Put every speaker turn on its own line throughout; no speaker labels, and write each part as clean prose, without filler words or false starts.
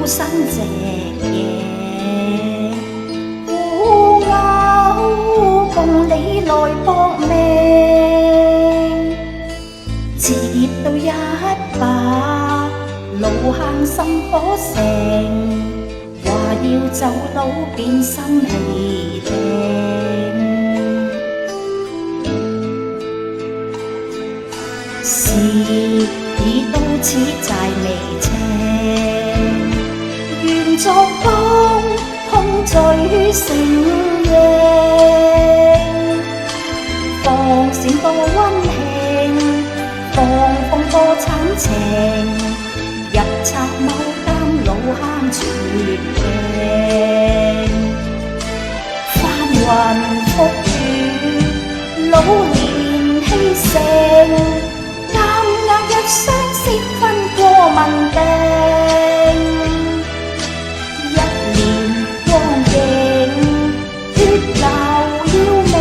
新隻嘢，互毆共你來搏命，接到一把路行心火盛，話要走佬變心氣定，事已到此債未清，願作幫碰罪承認，放閃多溫馨，放風多慘情，入冊某間老坑絕境，翻雲覆雨，老年氣盛。若相識分過問定，一年光景，血流要命，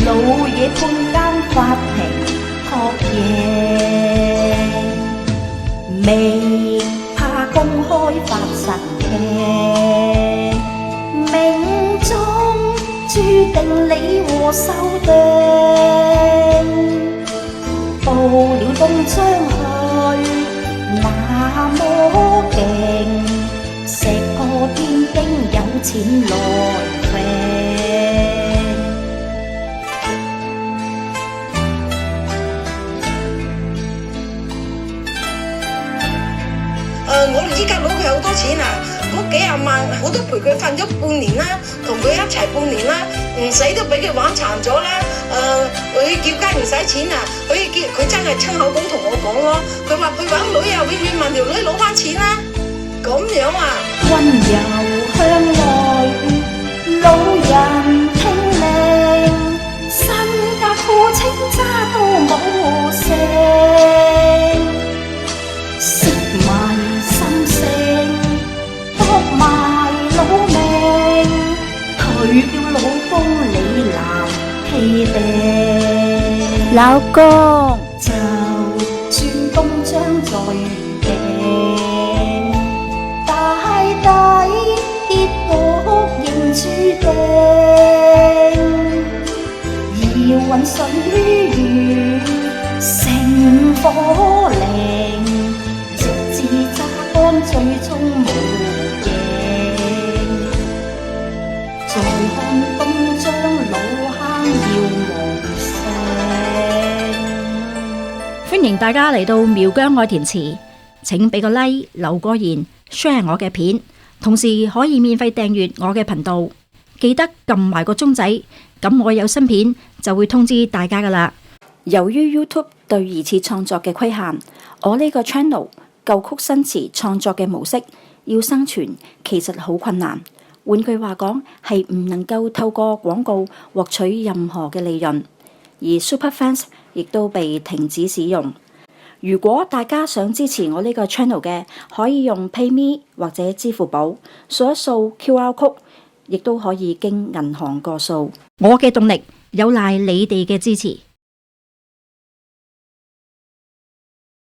老爺判監法庭確認，未怕公開發神經，命中注定你和收定。報了東張去，那麼勁，石破天驚有錢來飛。
我哋依家攞佢好多錢啊！嗰幾廿萬我都陪佢瞓咗半年啦，同佢一齊半年啦，唔使都俾佢玩殘咗啦。佢叫雞唔使錢啊！佢真係親口咁同我講咯，佢話佢揾女啊，永遠問條女攞翻錢啦，咁樣啊！
溫柔向外，老人聽命，身家父親渣都冇剩，食埋心聲，搏埋老命，退掉老公你男氣定，老公就算東張在原地，大抵跌落仍注定，要揾水源成火靈，直至榨乾最終無形，再看東張老坑要無聲。
歡迎大家嚟到苗疆愛填詞，請俾個 like 留個言 share 我嘅片，同時可以免費訂閱我嘅頻道，記得撳埋個鐘仔，咁我有新片就會通知大家噶啦。由於 YouTube 對二次創作嘅規限，我呢個 channel 舊曲新詞創作嘅模式要生存其實好困難，換句話講係唔能夠透過廣告獲取任何嘅利潤，而 Superfans 亦都被停止使用。如果大家想支持我呢個 channel 嘅，可以用 PayMe 或者支付寶掃一掃 QR code， 亦都可以經銀行過數。我嘅動力有賴你哋嘅支持。